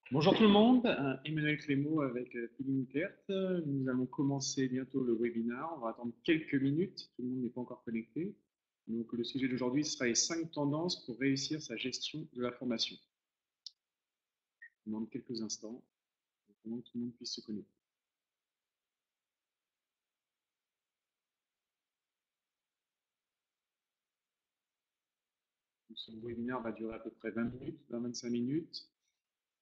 Bonjour tout le monde, Emmanuel Clément avec Pauline Kert. Nous allons commencer bientôt le webinaire. On va attendre quelques minutes, tout le monde n'est pas encore connecté. Donc le sujet d'aujourd'hui sera les 5 tendances pour réussir sa gestion de la formation. On demande quelques instants pour que tout le monde puisse se connecter. Donc, ce webinaire va durer à peu près 20 minutes, 20-25 minutes.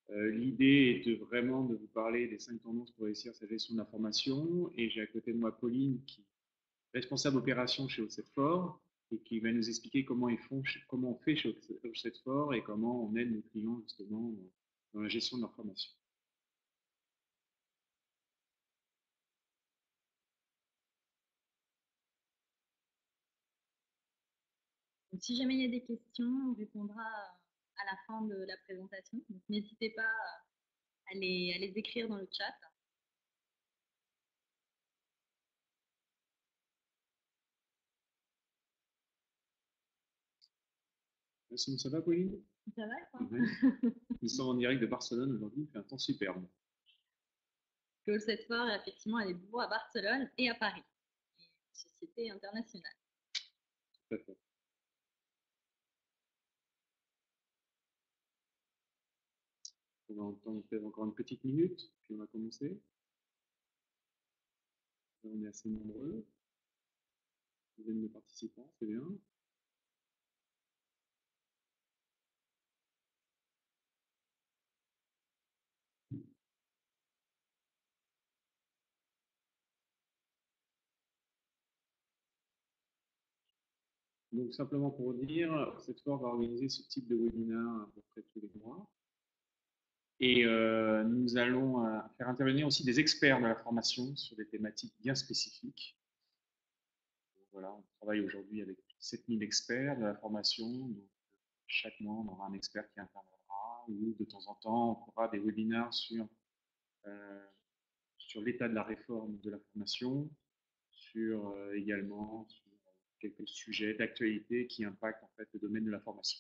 L'idée est vraiment de vous parler des 5 tendances pour réussir sa gestion de la formation. Et j'ai à côté de moi Pauline qui responsable opération chez Fort et qui va nous expliquer comment on fait chez Fort et comment on aide nos clients justement dans la gestion de leur formation. Donc, si jamais il y a des questions, on répondra à la fin de la présentation. Donc, n'hésitez pas à les écrire dans le chat. Sinon, ça va, Pauline? Ça va, quoi? Ouais. Nous sommes en direct de Barcelone aujourd'hui, il fait un temps superbe. Que cette fois, effectivement, elle est bureau à Barcelone et à Paris. Une société internationale. Tout à fait. On va entendre peut-être encore une petite minute, puis on va commencer. Là, on est assez nombreux. Dizaine de participants, c'est bien. Donc, simplement pour dire, cette fois, on va organiser ce type de webinaire à peu près tous les mois. Et nous allons faire intervenir aussi des experts de la formation sur des thématiques bien spécifiques. Donc, voilà, on travaille aujourd'hui avec 7000 experts de la formation. Donc, chaque mois, on aura un expert qui interviendra ou de temps en temps, on fera des webinaires euh, sur l'état de la réforme de la formation, sur également sur quelques sujets d'actualité qui impactent en fait le domaine de la formation.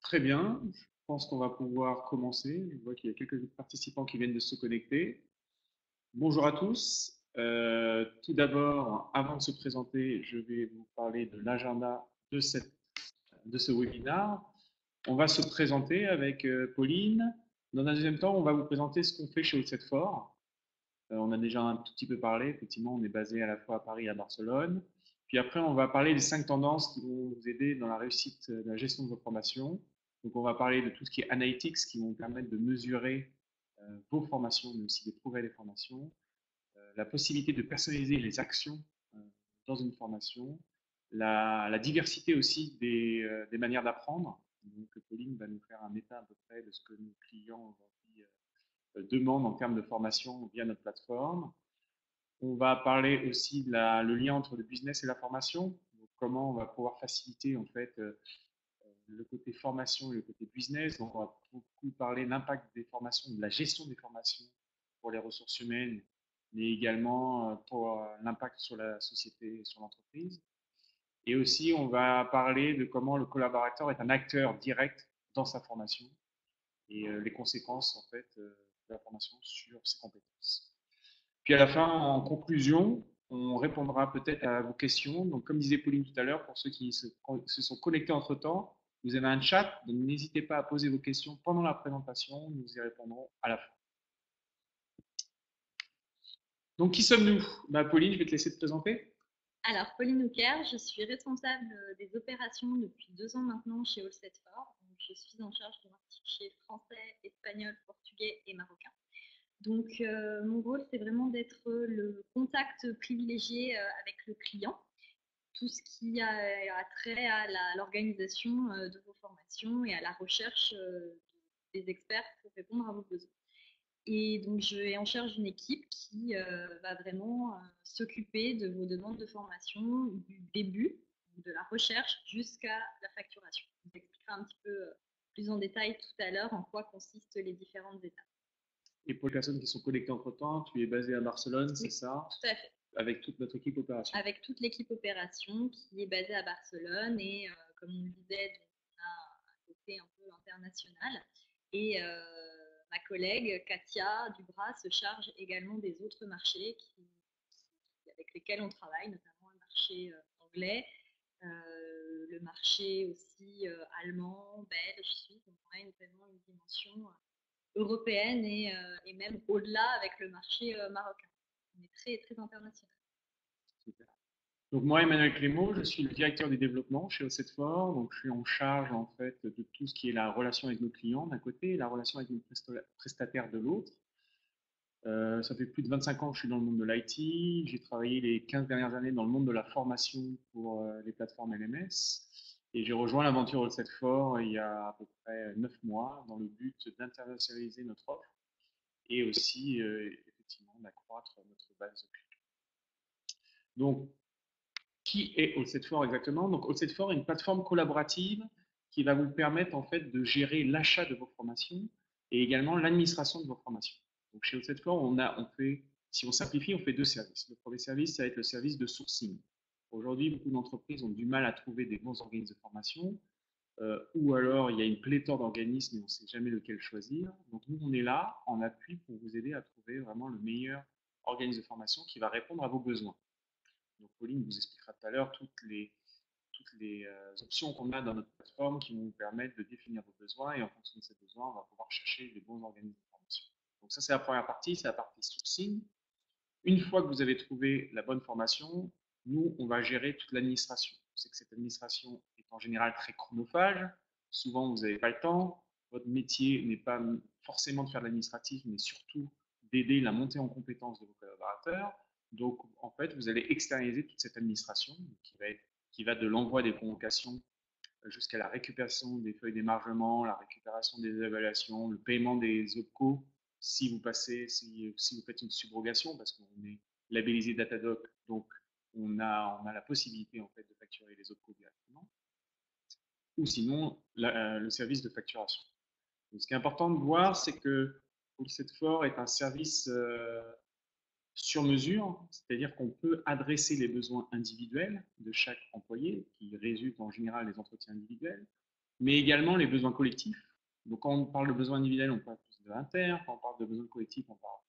Très bien, je pense qu'on va pouvoir commencer. Je vois qu'il y a quelques participants qui viennent de se connecter. Bonjour à tous. Tout d'abord, avant de se présenter, je vais vous parler de l'agenda de ce webinaire. On va se présenter avec Pauline. Dans un deuxième temps, on va vous présenter ce qu'on fait chez Outset Fort. On a déjà un tout petit peu parlé. Effectivement, on est basé à la fois à Paris et à Barcelone. Puis après, on va parler des 5 tendances qui vont vous aider dans la réussite de la gestion de vos formations. Donc, on va parler de tout ce qui est analytics qui vont permettre de mesurer vos formations, mais aussi des progrès des formations. La possibilité de personnaliser les actions dans une formation, la diversité aussi des manières d'apprendre. Donc, Pauline va nous faire un état à peu près de ce que nos clients aujourd'hui demandent en termes de formation via notre plateforme. On va parler aussi de le lien entre le business et la formation. Donc, comment on va pouvoir faciliter en fait le côté formation et le côté business. Donc, on va beaucoup parler de l'impact des formations, de la gestion des formations pour les ressources humaines, mais également pour l'impact sur la société et sur l'entreprise. Et aussi, on va parler de comment le collaborateur est un acteur direct dans sa formation et les conséquences en fait de la formation sur ses compétences. Puis à la fin, en conclusion, on répondra peut-être à vos questions. Donc, comme disait Pauline tout à l'heure, pour ceux qui se sont connectés entre-temps, vous avez un chat, donc n'hésitez pas à poser vos questions pendant la présentation, nous y répondrons à la fin. Donc, qui sommes-nous? Pauline, je vais te laisser te présenter. Alors, Pauline Hooker, je suis responsable des opérations depuis 2 ans maintenant chez Allset Fort. Donc, je suis en charge de l'article français, espagnol, portugais et marocain. Donc, mon rôle, c'est vraiment d'être le contact privilégié avec le client, tout ce qui a trait à l'organisation de vos formations et à la recherche des experts pour répondre à vos besoins. Et donc, je vais en charge d'une équipe qui va vraiment s'occuper de vos demandes de formation du début, de la recherche jusqu'à la facturation. Je vous expliquerai un petit peu plus en détail tout à l'heure en quoi consistent les différentes étapes. Et pour les personnes qui sont connectées entre-temps, tu es basé à Barcelone, c'est ça? Tout à fait. Avec toute notre équipe opération. Avec toute l'équipe opération qui est basée à Barcelone et comme on le disait, on a portée un peu internationale. Et ma collègue Katia Dubras se charge également des autres marchés avec lesquels on travaille, notamment le marché anglais, le marché aussi allemand, belge, suisse. Donc on a vraiment une dimension européenne et même au-delà avec le marché marocain. On est très, très international. Super. Donc moi, Emmanuel Clément, je suis le directeur du développement chez Ossetfort. Donc je suis en charge en fait de tout ce qui est la relation avec nos clients d'un côté et la relation avec nos prestataires de l'autre. Ça fait plus de 25 ans que je suis dans le monde de l'IT. J'ai travaillé les 15 dernières années dans le monde de la formation pour les plateformes LMS. Et j'ai rejoint l'aventure Ossetfort il y a à peu près 9 mois dans le but d'internationaliser notre offre et aussi effectivement d'accroître notre base de clients. Donc, qui est All-Set4 exactement? Donc, All-Set4 est une plateforme collaborative qui va vous permettre en fait de gérer l'achat de vos formations et également l'administration de vos formations. Donc, chez All-Set4, on fait, si on simplifie, on fait deux services. Le premier service, ça va être le service de sourcing. Aujourd'hui, beaucoup d'entreprises ont du mal à trouver des bons organismes de formation, ou alors il y a une pléthore d'organismes et on ne sait jamais lequel choisir. Donc, nous, on est là en appui pour vous aider à trouver vraiment le meilleur organisme de formation qui va répondre à vos besoins. Donc, Pauline vous expliquera tout à l'heure toutes les options qu'on a dans notre plateforme qui vont vous permettre de définir vos besoins et en fonction de ces besoins, on va pouvoir chercher les bons organismes de formation. Donc, ça, c'est la première partie, c'est la partie sourcing. Une fois que vous avez trouvé la bonne formation, nous, on va gérer toute l'administration. C'est que cette administration est en général très chronophage. Souvent, vous n'avez pas le temps. Votre métier n'est pas forcément de faire de l'administratif, mais surtout d'aider la montée en compétences de vos collaborateurs. Donc, en fait, vous allez externaliser toute cette administration qui va de l'envoi des convocations jusqu'à la récupération des feuilles d'émargement, la récupération des évaluations, le paiement des OPCO si vous faites une subrogation, parce qu'on est labellisé Datadoc, donc on a la possibilité en fait de facturer les OPCO directement, ou sinon le service de facturation. Donc, ce qui est important de voir, c'est que All-Set4 est un service sur mesure, c'est-à-dire qu'on peut adresser les besoins individuels de chaque employé, qui résultent en général des entretiens individuels, mais également les besoins collectifs. Donc, quand on parle de besoins individuels, on parle plus de inter. Quand on parle de besoins collectifs, on parle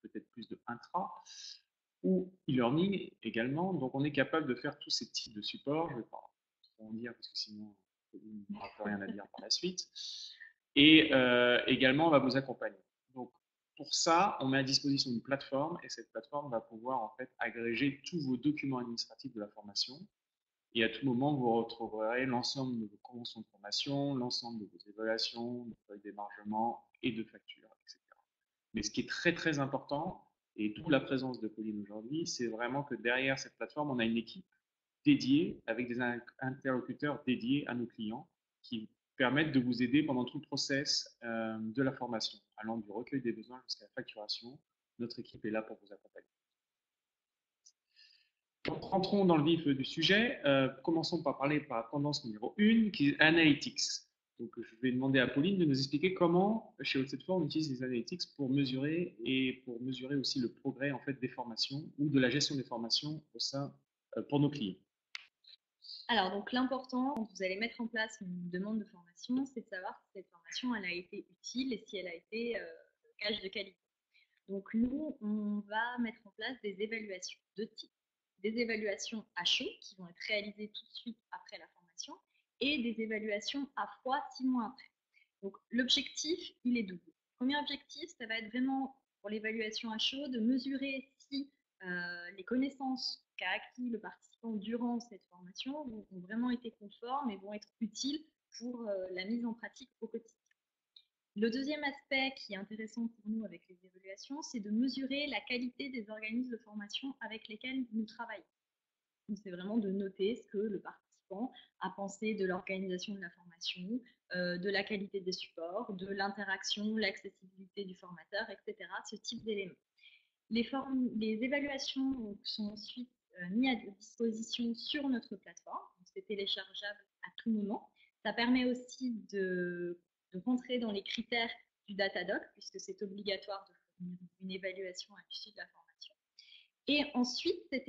peut-être plus de intra ou e-learning également. Donc, on est capable de faire tous ces types de supports. Je ne vais pas trop en dire parce que sinon, on n'aura plus rien à dire par la suite. Et également, on va vous accompagner. Donc, pour ça, on met à disposition une plateforme et cette plateforme va pouvoir en fait agréger tous vos documents administratifs de la formation. Et à tout moment, vous retrouverez l'ensemble de vos conventions de formation, l'ensemble de vos évaluations, de feuilles d'émargement et de factures, etc. Mais ce qui est très très important, et d'où la présence de Pauline aujourd'hui, c'est vraiment que derrière cette plateforme, on a une équipe dédiée avec des interlocuteurs dédiés à nos clients qui permettent de vous aider pendant tout le process de la formation, allant du recueil des besoins jusqu'à la facturation. Notre équipe est là pour vous accompagner. Donc, rentrons dans le vif du sujet. Commençons par parler par la tendance numéro 1, qui est Analytics. Donc, je vais demander à Pauline de nous expliquer comment, chez All-Set4, on utilise les Analytics pour mesurer et pour mesurer aussi le progrès en fait, des formations ou de la gestion des formations au sein pour nos clients. Alors, donc l'important quand vous allez mettre en place une demande de formation, c'est de savoir si cette formation elle a été utile et si elle a été gage de qualité. Donc nous, on va mettre en place des évaluations de type. Des évaluations à chaud qui vont être réalisées tout de suite après la formation et des évaluations à froid 6 mois après. Donc l'objectif, il est double. Le premier objectif, ça va être vraiment pour l'évaluation à chaud de mesurer si les connaissances qu'a acquis le participant durant cette formation ont vraiment été conformes et vont être utiles pour la mise en pratique au quotidien. Le deuxième aspect qui est intéressant pour nous avec les évaluations, c'est de mesurer la qualité des organismes de formation avec lesquels nous travaillons. C'est vraiment de noter ce que le participant a pensé de l'organisation de la formation, de la qualité des supports, de l'interaction, l'accessibilité du formateur, etc. Ce type d'éléments. Les évaluations sont ensuite mises à disposition sur notre plateforme. C'est téléchargeable à tout moment. Ça permet aussi de rentrer dans les critères du Datadoc, puisque c'est obligatoire de fournir une évaluation à l'issue de la formation. Et ensuite, ces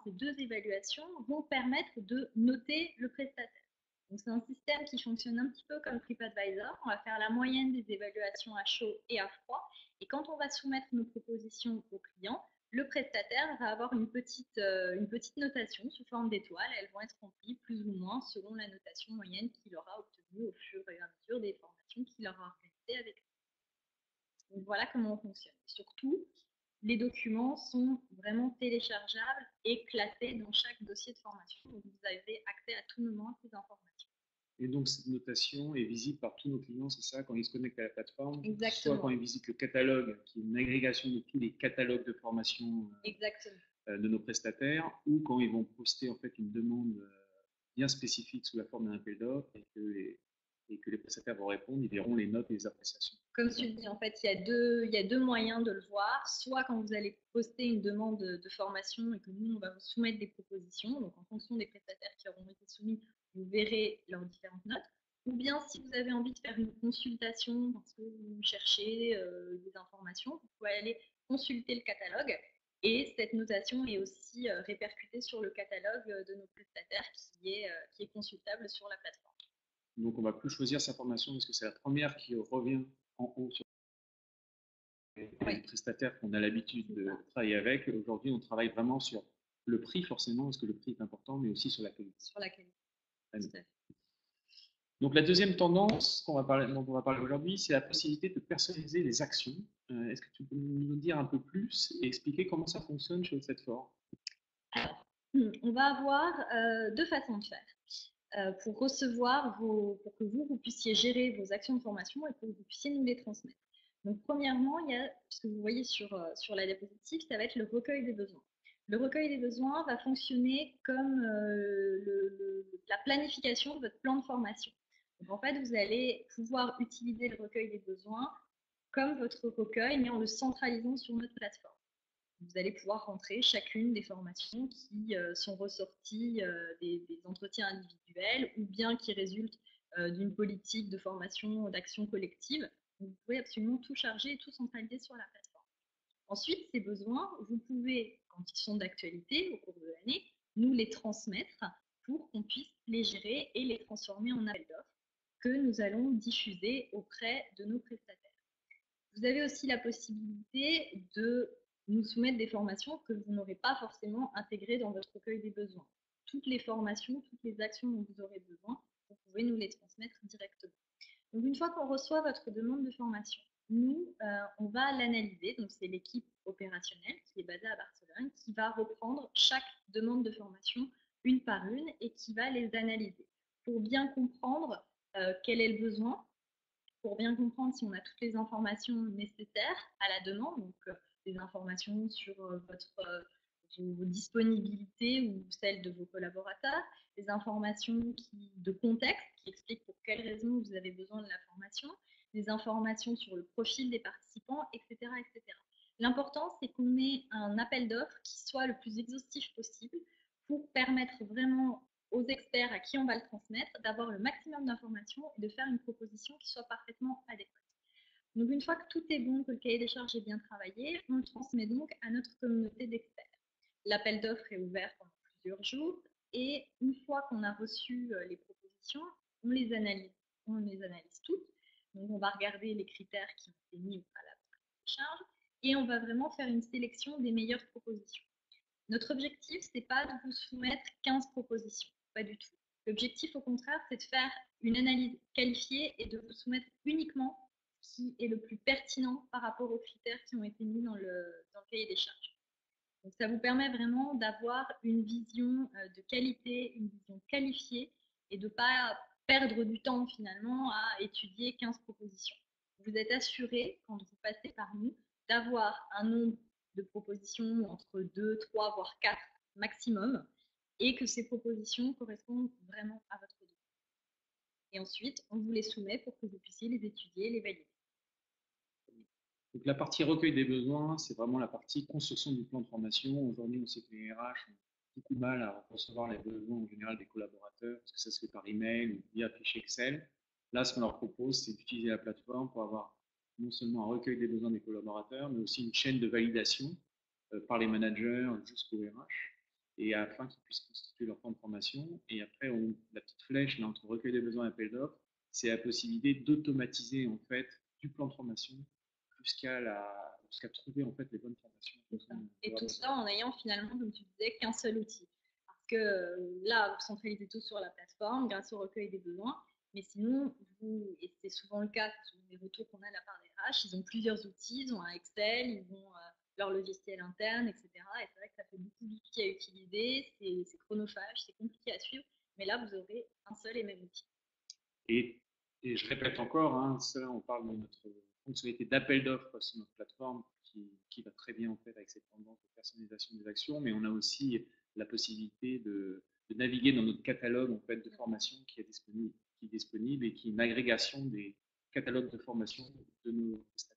deux évaluations vont permettre de noter le prestataire. Donc, c'est un système qui fonctionne un petit peu comme TripAdvisor. On va faire la moyenne des évaluations à chaud et à froid. Et quand on va soumettre nos propositions au client, le prestataire va avoir une petite notation sous forme d'étoiles. Elles vont être remplies plus ou moins selon la notation moyenne qu'il aura obtenue au fur et à mesure des formations qu'il aura organisées avec nous. Donc voilà comment on fonctionne. Surtout, les documents sont vraiment téléchargeables et classés dans chaque dossier de formation. Donc vous avez accès à tout moment à ces informations. Et donc, cette notation est visible par tous nos clients, c'est ça, quand ils se connectent à la plateforme, Exactement. soit quand ils visitent le catalogue, qui est une agrégation de tous les catalogues de formation de nos prestataires, ou quand ils vont poster en fait une demande bien spécifique sous la forme d'un appel d'offres et que les prestataires vont répondre, ils verront les notes et les appréciations. Comme tu le dis, en fait, il y a deux moyens de le voir. Soit quand vous allez poster une demande de formation et que nous, on va vous soumettre des propositions. Donc, en fonction des prestataires qui auront été soumis, vous verrez leurs différentes notes. Ou bien, si vous avez envie de faire une consultation parce que vous cherchez des informations, vous pouvez aller consulter le catalogue. Et cette notation est aussi répercutée sur le catalogue de nos prestataires qui est consultable sur la plateforme. Donc, on ne va plus choisir sa formation parce que c'est la première qui revient en haut sur les prestataires qu'on a l'habitude de travailler avec. Aujourd'hui, on travaille vraiment sur le prix, forcément, parce que le prix est important, mais aussi sur la qualité. Sur la qualité. Donc, la deuxième tendance dont on va parler aujourd'hui, c'est la possibilité de personnaliser les actions. Est-ce que tu peux nous dire un peu plus et expliquer comment ça fonctionne chez Setfor? Alors, on va avoir deux façons de faire. Pour que vous puissiez gérer vos actions de formation et pour que vous puissiez nous les transmettre. Donc, premièrement, il y a ce que vous voyez sur la diapositive, ça va être le recueil des besoins. Le recueil des besoins va fonctionner comme la planification de votre plan de formation. Donc, en fait, vous allez pouvoir utiliser le recueil des besoins comme votre recueil, mais en le centralisant sur notre plateforme. Vous allez pouvoir rentrer chacune des formations qui sont ressorties des entretiens individuels ou bien qui résultent d'une politique de formation, d'action collective. Vous pouvez absolument tout charger et tout centraliser sur la plateforme. Ensuite, ces besoins, vous pouvez, quand ils sont d'actualité au cours de l'année, nous les transmettre pour qu'on puisse les gérer et les transformer en appels d'offres que nous allons diffuser auprès de nos prestataires. Vous avez aussi la possibilité de nous soumettre des formations que vous n'aurez pas forcément intégrées dans votre recueil des besoins. Toutes les formations, toutes les actions dont vous aurez besoin, vous pouvez nous les transmettre directement. Donc, une fois qu'on reçoit votre demande de formation, nous, on va l'analyser. Donc, c'est l'équipe opérationnelle qui est basée à Barcelone qui va reprendre chaque demande de formation une par une et qui va les analyser pour bien comprendre quel est le besoin, pour bien comprendre si on a toutes les informations nécessaires à la demande, donc des informations sur vos disponibilités ou celles de vos collaborateurs, des informations de contexte qui expliquent pour quelles raisons vous avez besoin de la formation, des informations sur le profil des participants, etc. etc. L'important, c'est qu'on ait un appel d'offres qui soit le plus exhaustif possible pour permettre vraiment aux experts à qui on va le transmettre d'avoir le maximum d'informations et de faire une proposition qui soit parfaitement adéquate. Donc, une fois que tout est bon, que le cahier des charges est bien travaillé, on le transmet donc à notre communauté d'experts. L'appel d'offres est ouvert pendant plusieurs jours et une fois qu'on a reçu les propositions, on les analyse toutes. Donc, on va regarder les critères qui ont été mis au préalable au cahier des charges et on va vraiment faire une sélection des meilleures propositions. Notre objectif, ce n'est pas de vous soumettre 15 propositions, pas du tout. L'objectif, au contraire, c'est de faire une analyse qualifiée et de vous soumettre uniquement ce qui est le plus pertinent par rapport aux critères qui ont été mis dans le cahier des charges. Donc, ça vous permet vraiment d'avoir une vision de qualité, une vision qualifiée et de ne pas perdre du temps finalement à étudier 15 propositions. Vous êtes assuré, quand vous passez par nous, d'avoir un nombre de propositions entre 2, 3, voire 4 maximum et que ces propositions correspondent vraiment à votre domaine. Et ensuite, on vous les soumet pour que vous puissiez les étudier et les valider. Donc, la partie recueil des besoins, c'est vraiment la partie construction du plan de formation. Aujourd'hui, on sait que les RH ont beaucoup de mal à recevoir les besoins en général des collaborateurs, parce que ça se fait par email ou via fichier Excel. Là, ce qu'on leur propose, c'est d'utiliser la plateforme pour avoir non seulement un recueil des besoins des collaborateurs, mais aussi une chaîne de validation par les managers jusqu'au RH. et afin qu'ils puissent constituer leur plan de formation. Et après, la petite flèche là, entre recueil des besoins et appel d'offres, c'est la possibilité d'automatiser en fait du plan de formation jusqu'à trouver en fait les bonnes formations. Et tout ça en ayant finalement, comme tu disais, qu'un seul outil. Parce que là, vous centralisez tout sur la plateforme grâce au recueil des besoins. Mais sinon, et c'est souvent le cas, sur les retours qu'on a de la part des RH, ils ont plusieurs outils, ils ont un Excel, ils ont leur logiciel interne, etc. Et c'est vrai que ça fait beaucoup d'outils à utiliser, c'est chronophage, c'est compliqué à suivre. Mais là, vous aurez un seul et même outil. Et, et je répète encore, hein, ça, on parle de notre fonctionnalité d'appel d'offres sur notre plateforme qui va très bien en fait avec cette tendance de personnalisation des actions, mais on a aussi la possibilité de naviguer dans notre catalogue en fait de formation qui est disponible et qui est une agrégation des catalogues de formation de nos prestataires.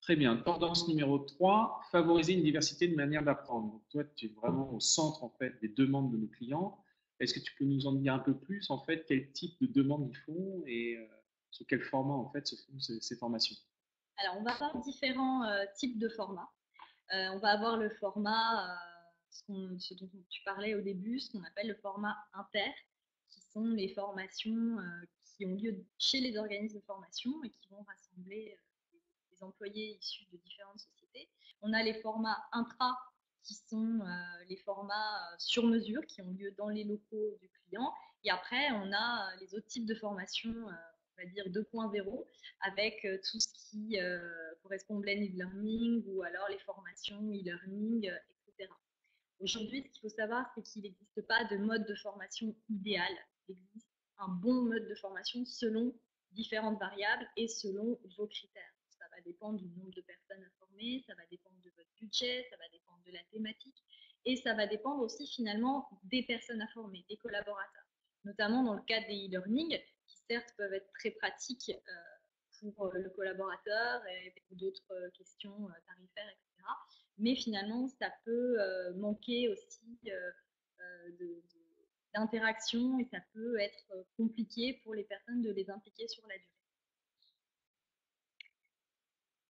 Très bien. Tendance numéro 3, favoriser une diversité de manières d'apprendre. Donc, toi, tu es vraiment au centre en fait des demandes de nos clients. Est-ce que tu peux nous en dire un peu plus en fait quel type de demandes ils font et sur quel format en fait se font ces formations? Alors, on va avoir différents types de formats. On va avoir le format, ce dont tu parlais au début, ce qu'on appelle le format inter, qui sont les formations qui ont lieu chez les organismes de formation et qui vont rassembler les employés issus de différentes sociétés. On a les formats intra, qui sont les formats sur mesure, qui ont lieu dans les locaux du client. Et après, on a les autres types de formations, on va dire 2.0, avec tout ce qui correspond au blended learning ou alors les formations e-learning, etc. Aujourd'hui, ce qu'il faut savoir, c'est qu'il n'existe pas de mode de formation idéal. Il existe un bon mode de formation selon différentes variables et selon vos critères. Ça va dépendre du nombre de personnes à former, ça va dépendre de votre budget, ça va dépendre de la thématique et ça va dépendre aussi finalement des personnes à former, des collaborateurs. Notamment dans le cadre des e-learning, qui certes peuvent être très pratiques pour le collaborateur et pour d'autres questions tarifaires, etc. Mais finalement, ça peut manquer aussi d'interaction et ça peut être compliqué pour les personnes de les impliquer sur la durée.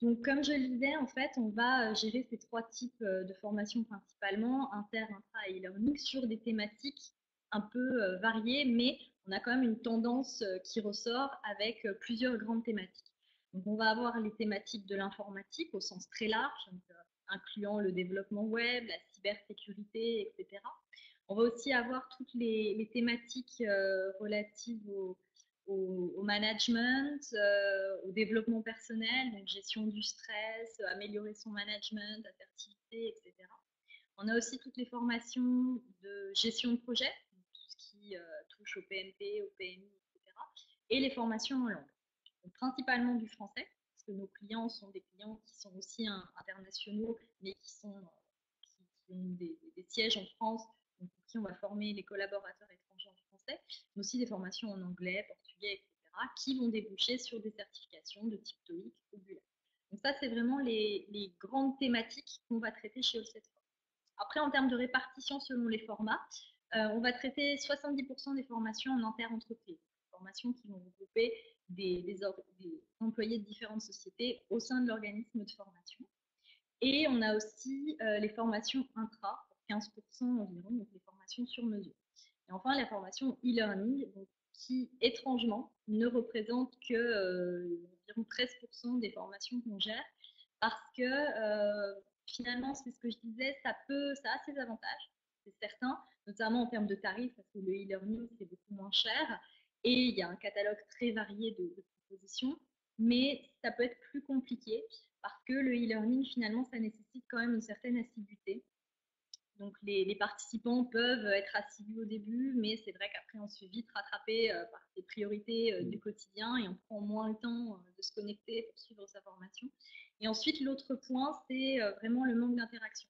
Donc, comme je le disais, en fait, on va gérer ces trois types de formations principalement, inter, intra et e-learning, sur des thématiques un peu variées, mais on a quand même une tendance qui ressort avec plusieurs grandes thématiques. Donc, on va avoir les thématiques de l'informatique au sens très large, donc, incluant le développement web, la cybersécurité, etc. On va aussi avoir toutes les thématiques relatives au management, au développement personnel, donc gestion du stress, améliorer son management, assertivité, etc. On a aussi toutes les formations de gestion de projet, tout ce qui touche au PMP, au PMI, etc. Et les formations en langue. Donc, principalement du français, parce que nos clients sont des clients qui sont aussi internationaux, mais qui ont des sièges en France, donc pour qui on va former les collaborateurs étrangers en français, mais aussi des formations en anglais, portugais, etc., qui vont déboucher sur des certifications de type TOEIC ou BULA. Donc ça, c'est vraiment les grandes thématiques qu'on va traiter chez All Set For. Après, en termes de répartition selon les formats, on va traiter 70% des formations en inter-entreprise, formations qui vont regrouper des employés de différentes sociétés au sein de l'organisme de formation. Et on a aussi les formations intra, pour 15% environ, donc les formations sur mesure. Et enfin, la formation e-learning, qui étrangement ne représente que environ 13% des formations qu'on gère, parce que finalement, c'est ce que je disais, ça a ses avantages, c'est certain, notamment en termes de tarifs, parce que le e-learning, c'est beaucoup moins cher, et il y a un catalogue très varié de propositions, mais ça peut être plus compliqué parce que le e-learning, finalement, ça nécessite quand même une certaine assiduité. Donc, les participants peuvent être assidus au début, mais c'est vrai qu'après, on se fait vite rattraper par les priorités du quotidien et on prend moins le temps de se connecter pour suivre sa formation. Et ensuite, l'autre point, c'est vraiment le manque d'interaction.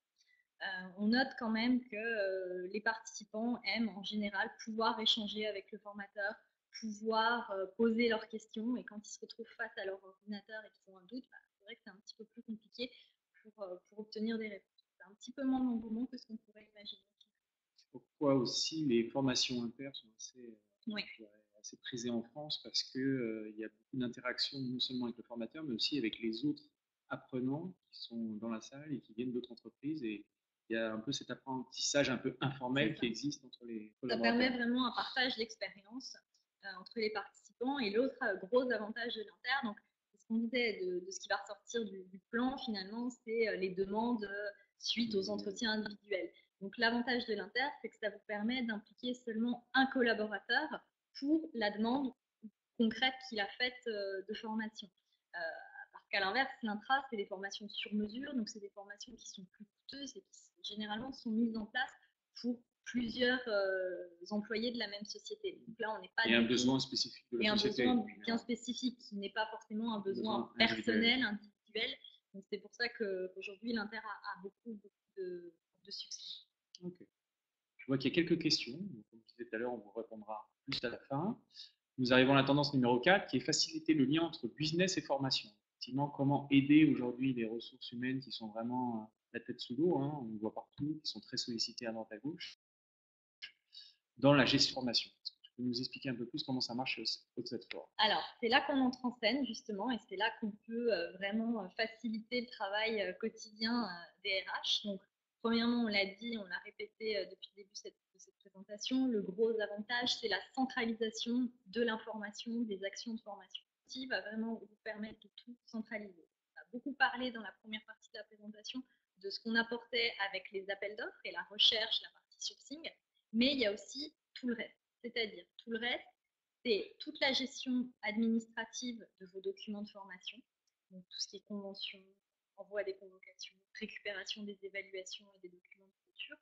On note quand même que les participants aiment en général pouvoir échanger avec le formateur, pouvoir poser leurs questions et quand ils se retrouvent face à leur ordinateur et qu'ils ont un doute, c'est vrai que c'est un petit peu plus compliqué pour obtenir des réponses. C'est un petit peu moins d'engouement que ce qu'on pourrait imaginer. Pourquoi aussi les formations inter sont Oui. assez prisées en France parce qu'il y a beaucoup d'interactions non seulement avec le formateur mais aussi avec les autres apprenants qui sont dans la salle et qui viennent d'autres entreprises et il y a un peu cet apprentissage un peu informel qui existe entre les Ça permet collaborateurs. vraiment un partage d'expérience entre les participants. Et l'autre gros avantage de l'Inter, donc c'est ce qu'on disait de ce qui va ressortir du plan finalement, c'est les demandes suite aux entretiens individuels. Donc l'avantage de l'Inter, c'est que ça vous permet d'impliquer seulement un collaborateur pour la demande concrète qu'il a faite de formation. Alors qu'à l'inverse, l'intra, c'est des formations sur mesure, donc c'est des formations qui sont plus coûteuses et qui généralement sont mises en place pour plusieurs employés de la même société. Donc là, on n'est pas et un besoin spécifique de la société. Et un besoin bien spécifique qui n'est pas forcément un besoin personnel, individuel. Donc c'est pour ça qu'aujourd'hui, l'Inter a beaucoup de succès. Okay. Je vois qu'il y a quelques questions. Donc, comme je disais tout à l'heure, on vous répondra juste à la fin. Nous arrivons à la tendance numéro 4, qui est faciliter le lien entre business et formation. Effectivement, comment aider aujourd'hui les ressources humaines qui sont vraiment la tête sous l'eau, hein, on le voit partout, qui sont très sollicités à droite à gauche, dans la gestion de formation. Est-ce que tu peux nous expliquer un peu plus comment ça marche au cette forme? Alors, c'est là qu'on entre en scène, justement, et c'est là qu'on peut vraiment faciliter le travail quotidien des RH. Donc, premièrement, on l'a dit, on l'a répété depuis le début de cette présentation, le gros avantage, c'est la centralisation de l'information, des actions de formation. Qui va vraiment vous permettre de tout centraliser. On a beaucoup parlé dans la première partie de la présentation de ce qu'on apportait avec les appels d'offres et la recherche, la partie sourcing, mais il y a aussi tout le reste. C'est-à-dire, tout le reste, c'est toute la gestion administrative de vos documents de formation, donc tout ce qui est convention, envoi des convocations, récupération des évaluations et des documents de clôture,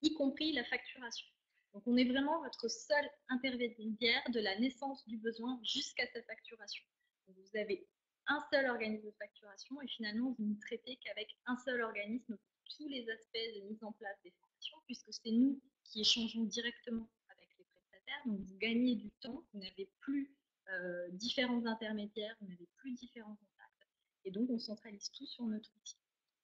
y compris la facturation. Donc on est vraiment votre seul intermédiaire de la naissance du besoin jusqu'à sa facturation. Donc vous avez un seul organisme de facturation et finalement vous ne traitez qu'avec un seul organisme pour tous les aspects de mise en place des formations, puisque c'est nous qui échangeons directement avec les prestataires. Donc vous gagnez du temps, vous n'avez plus différents intermédiaires, vous n'avez plus différents contacts. Et donc on centralise tout sur notre outil.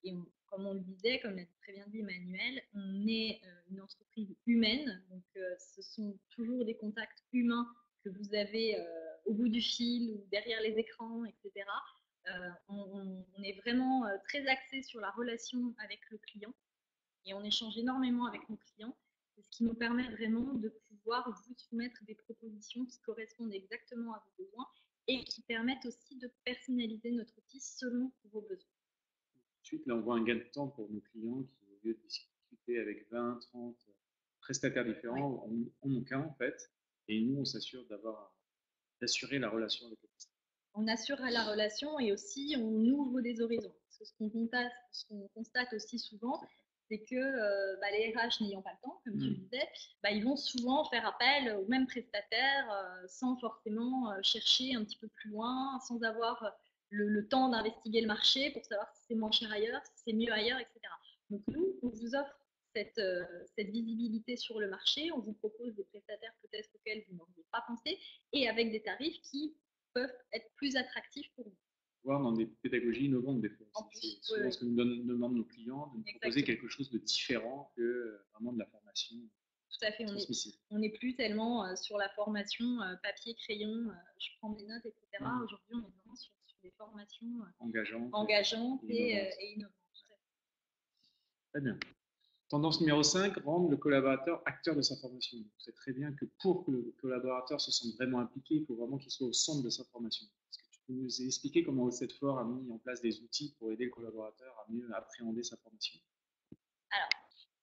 Et comme on le disait, comme l'a très bien dit Emmanuel, on est une entreprise humaine, donc ce sont toujours des contacts humains que vous avez au bout du fil ou derrière les écrans, etc. On est vraiment très axé sur la relation avec le client et on échange énormément avec nos clients. C'est ce qui nous permet vraiment de pouvoir vous soumettre des propositions qui correspondent exactement à vos besoins et qui permettent aussi de personnaliser notre outil selon vos besoins. Ensuite, là, on voit un gain de temps pour nos clients qui, au lieu de discuter avec 20, 30 prestataires différents, en ont qu'un en fait. Et nous, on s'assure d'assurer la relation avec le prestataire. On assure la relation et aussi on ouvre des horizons. Parce que ce qu'on constate aussi souvent, c'est que les RH n'ayant pas le temps, comme tu le disais, ils vont souvent faire appel aux mêmes prestataires sans forcément chercher un petit peu plus loin, sans avoir le temps d'investiguer le marché pour savoir si c'est moins cher ailleurs, si c'est mieux ailleurs, etc. Donc nous, on vous offre cette visibilité sur le marché, on vous propose des prestataires peut-être auxquels vous n'auriez pas pensé, et avec des tarifs qui peuvent être plus attractifs pour vous. Voire dans des pédagogies innovantes des fois. C'est souvent ce que nous demandent nos clients, de nous proposer quelque chose de différent que vraiment de la formation. Tout à fait, on n'est plus tellement sur la formation papier, crayon, je prends des notes, etc. Aujourd'hui, on est vraiment sur des formations engageantes et innovantes. Très bien. Tendance numéro 5, rendre le collaborateur acteur de sa formation. Vous savez très bien que pour que le collaborateur se sente vraiment impliqué, il faut vraiment qu'il soit au centre de sa formation. Est-ce que tu peux nous expliquer comment OSET4 a mis en place des outils pour aider le collaborateur à mieux appréhender sa formation? Alors,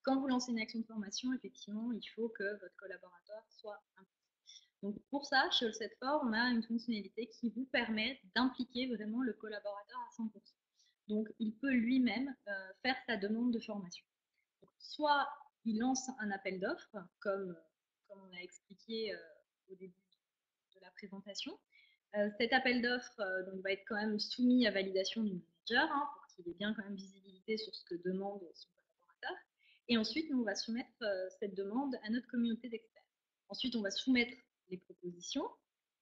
quand vous lancez une action de formation, effectivement, il faut que votre collaborateur soit impliqué. Donc pour ça, chez OSET4, on a une fonctionnalité qui vous permet d'impliquer vraiment le collaborateur à 100%. Donc il peut lui-même faire sa demande de formation. Donc, soit il lance un appel d'offres, comme on a expliqué au début de la présentation. Cet appel d'offres va être quand même soumis à validation du manager pour qu'il ait bien quand même visibilité sur ce que demande son collaborateur. Et ensuite, nous, on va soumettre cette demande à notre communauté d'experts. Ensuite, on va soumettre les propositions.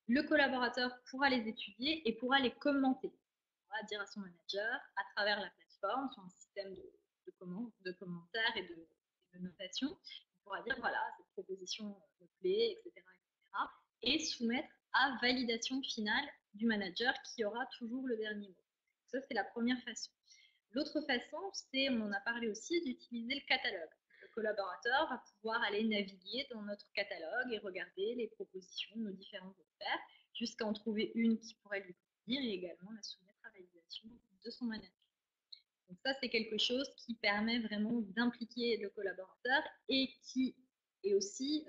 Le collaborateur pourra les étudier et pourra les commenter. On va dire à son manager, à travers la plateforme, sur un système de commentaires et de notation, on pourra dire voilà, cette proposition me plaît, etc., etc., et soumettre à validation finale du manager qui aura toujours le dernier mot. Ça, c'est la première façon. L'autre façon, c'est, on en a parlé aussi, d'utiliser le catalogue. Le collaborateur va pouvoir aller naviguer dans notre catalogue et regarder les propositions de nos différents experts jusqu'à en trouver une qui pourrait lui convenir et également la soumettre à validation de son manager. Donc ça, c'est quelque chose qui permet vraiment d'impliquer le collaborateur et qui est aussi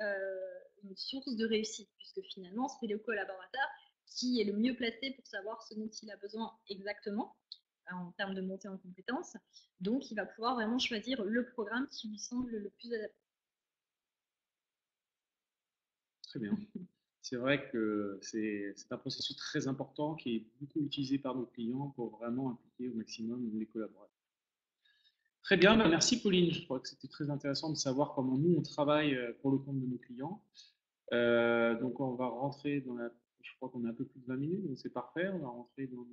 une source de réussite, puisque finalement, c'est le collaborateur qui est le mieux placé pour savoir ce dont il a besoin exactement en termes de montée en compétences. Donc, il va pouvoir vraiment choisir le programme qui lui semble le plus adapté. Très bien. C'est vrai que c'est un processus très important qui est beaucoup utilisé par nos clients pour vraiment impliquer au maximum les collaborateurs. Très bien, bah merci Pauline. Je crois que c'était très intéressant de savoir comment nous on travaille pour le compte de nos clients. Donc on va rentrer dans la, je crois qu'on a un peu plus de 20 minutes, donc c'est parfait. On va rentrer dans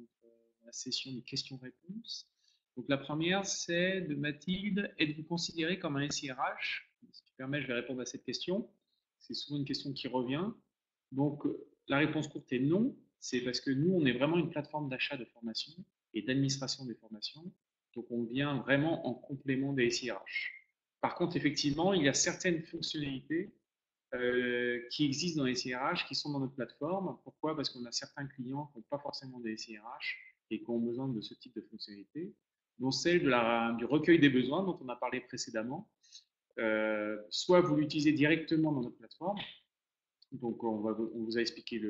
la session des questions-réponses. Donc la première, c'est de Mathilde. Êtes-vous considéré comme un SIRH? Si tu permets, je vais répondre à cette question. C'est souvent une question qui revient. Donc la réponse courte est non. C'est parce que nous, on est vraiment une plateforme d'achat de formation et d'administration des formations. Donc on vient vraiment en complément des SIRH. Par contre, effectivement, il y a certaines fonctionnalités qui existent dans les SIRH, qui sont dans notre plateforme. Pourquoi? Parce qu'on a certains clients qui n'ont pas forcément des SIRH et qui ont besoin de ce type de fonctionnalité, dont celle du recueil des besoins dont on a parlé précédemment. Soit vous l'utilisez directement dans notre plateforme, donc on vous a expliqué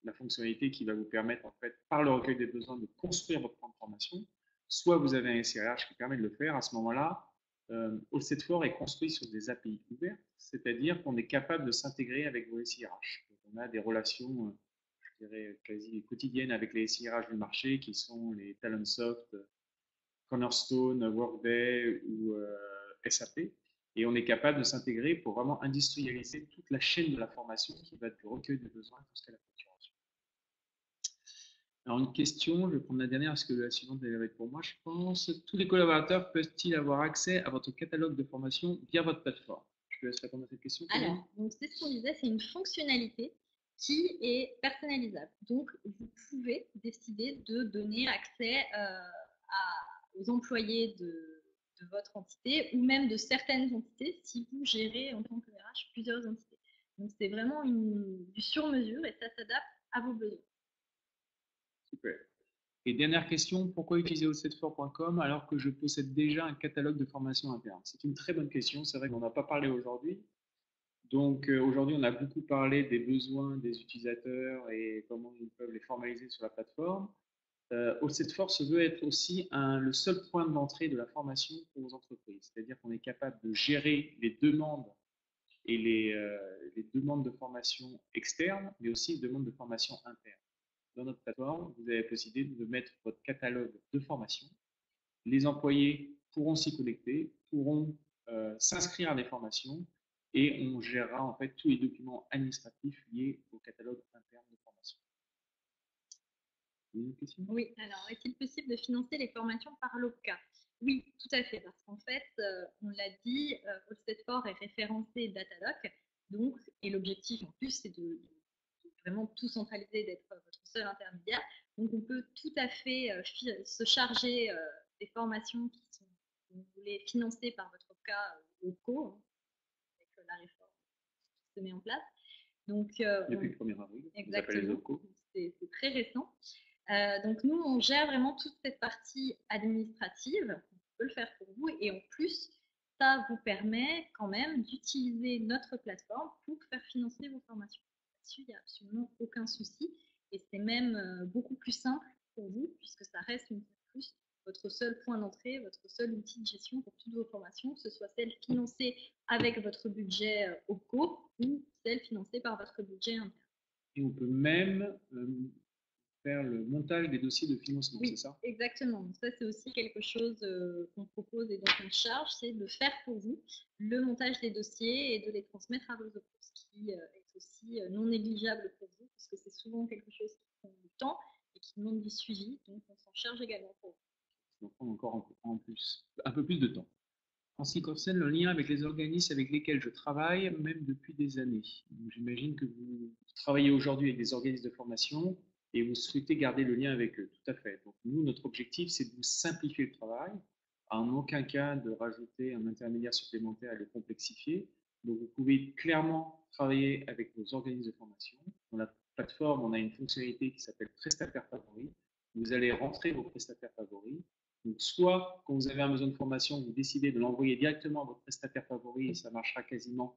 la fonctionnalité qui va vous permettre, en fait, par le recueil des besoins, de construire votre plan de formation. Soit vous avez un SIRH qui permet de le faire. À ce moment-là, All7for est construit sur des API ouvertes, c'est-à-dire qu'on est capable de s'intégrer avec vos SIRH. Donc, on a des relations, je dirais, quasi quotidiennes avec les SIRH du marché qui sont les Talentsoft, Cornerstone, Workday ou SAP. Et on est capable de s'intégrer pour vraiment industrialiser toute la chaîne de la formation qui va du recueil des besoins jusqu'à la facturation. Alors une question, je vais prendre la dernière parce que la suivante elle va être pour moi, je pense. Tous les collaborateurs peuvent-ils avoir accès à votre catalogue de formation via votre plateforme? Je te laisse répondre à cette question. Alors, donc c'est ce qu'on disait, c'est une fonctionnalité qui est personnalisable. Donc, vous pouvez décider de donner accès aux employés de votre entité ou même de certaines entités si vous gérez en tant que RH plusieurs entités. Donc, c'est vraiment du sur-mesure et ça s'adapte à vos besoins. Super. Et dernière question, pourquoi utiliser all7for.com alors que je possède déjà un catalogue de formation interne? C'est une très bonne question, c'est vrai qu'on n'en a pas parlé aujourd'hui. Donc aujourd'hui, on a beaucoup parlé des besoins des utilisateurs et comment ils peuvent les formaliser sur la plateforme. All7for se veut être aussi le seul point d'entrée de la formation pour aux entreprises. C'est-à-dire qu'on est capable de gérer les demandes et les demandes de formation externes, mais aussi les demandes de formation interne. Dans notre plateforme, vous avez la possibilité de mettre votre catalogue de formation. Les employés pourront s'y connecter, pourront s'inscrire à des formations et on gérera en fait tous les documents administratifs liés au catalogue interne de formation. Une question? Oui, alors est-il possible de financer les formations par l'OPCA? Oui, tout à fait, parce qu'en fait, on l'a dit, All7for est référencé Dataloc, donc, et l'objectif en plus, c'est de vraiment tout centraliser, d'être votre seul intermédiaire. Donc, on peut tout à fait se charger des formations qui sont, si vous voulez, financées par votre OPCA ou OPCO, hein, avec la réforme qui se met en place. Donc, depuis le 1er avril, exactement, c'est très récent. Donc nous, on gère vraiment toute cette partie administrative, on peut le faire pour vous, et en plus, ça vous permet quand même d'utiliser notre plateforme pour faire financer vos formations. Là-dessus, il n'y a absolument aucun souci, et c'est même beaucoup plus simple pour vous, puisque ça reste une fois de plus votre seul point d'entrée, votre seul outil de gestion pour toutes vos formations, que ce soit celle financée avec votre budget OPCO ou celle financée par votre budget interne. Et on peut même faire le montage des dossiers de financement, oui, c'est ça? Exactement. Donc ça, c'est aussi quelque chose qu'on propose et dont on charge, c'est de faire pour vous le montage des dossiers et de les transmettre à vos OPCO, ce qui est aussi non négligeable pour vous, parce que c'est souvent quelque chose qui prend du temps et qui demande du suivi, donc on s'en charge également pour vous. Ça va prendre encore un peu plus de temps. En ce qui concerne le lien avec les organismes avec lesquels je travaille, même depuis des années. J'imagine que vous travaillez aujourd'hui avec des organismes de formation. et vous souhaitez garder le lien avec eux. Tout à fait. Donc, nous, notre objectif, c'est de vous simplifier le travail, en aucun cas de rajouter un intermédiaire supplémentaire et de le complexifier. Donc, vous pouvez clairement travailler avec vos organismes de formation. Dans la plateforme, on a une fonctionnalité qui s'appelle prestataire favori. Vous allez rentrer vos prestataires favoris. Donc, soit quand vous avez un besoin de formation, vous décidez de l'envoyer directement à votre prestataire favori et ça marchera quasiment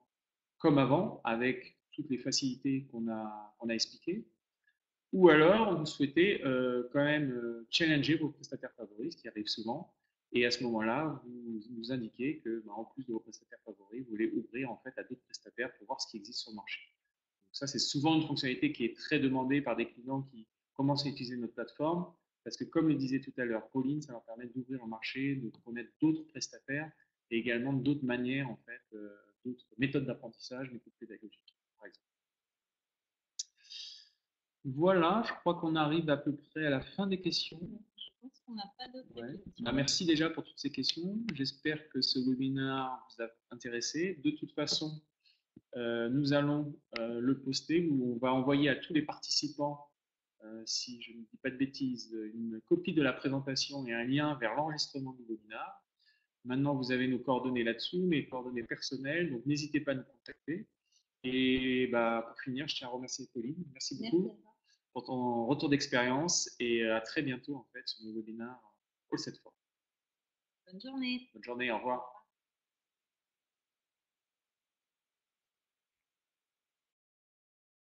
comme avant, avec toutes les facilités qu'on a expliquées. Ou alors, vous souhaitez quand même challenger vos prestataires favoris, ce qui arrive souvent. Et à ce moment-là, vous nous indiquez que, bah, en plus de vos prestataires favoris, vous voulez ouvrir en fait à d'autres prestataires pour voir ce qui existe sur le marché. Donc ça, c'est souvent une fonctionnalité qui est très demandée par des clients qui commencent à utiliser notre plateforme, parce que comme le disait tout à l'heure Pauline, ça leur permet d'ouvrir le marché, de connaître d'autres prestataires et également d'autres manières, en fait, d'autres méthodes d'apprentissage, méthodes pédagogiques, par exemple. Voilà, je crois qu'on arrive à peu près à la fin des questions. Je pense qu'on n'a pas d'autres Ouais. questions. Bah, merci déjà pour toutes ces questions. J'espère que ce webinaire vous a intéressé. De toute façon, nous allons le poster où on va envoyer à tous les participants, si je ne dis pas de bêtises, une copie de la présentation et un lien vers l'enregistrement du webinaire. Maintenant, vous avez nos coordonnées là-dessous, mes coordonnées personnelles, donc n'hésitez pas à nous contacter. Et bah, pour finir, je tiens à remercier Pauline. Merci beaucoup pour ton retour d'expérience et à très bientôt en fait sur nos webinaires All Set For. Bonne journée. Bonne journée, au revoir.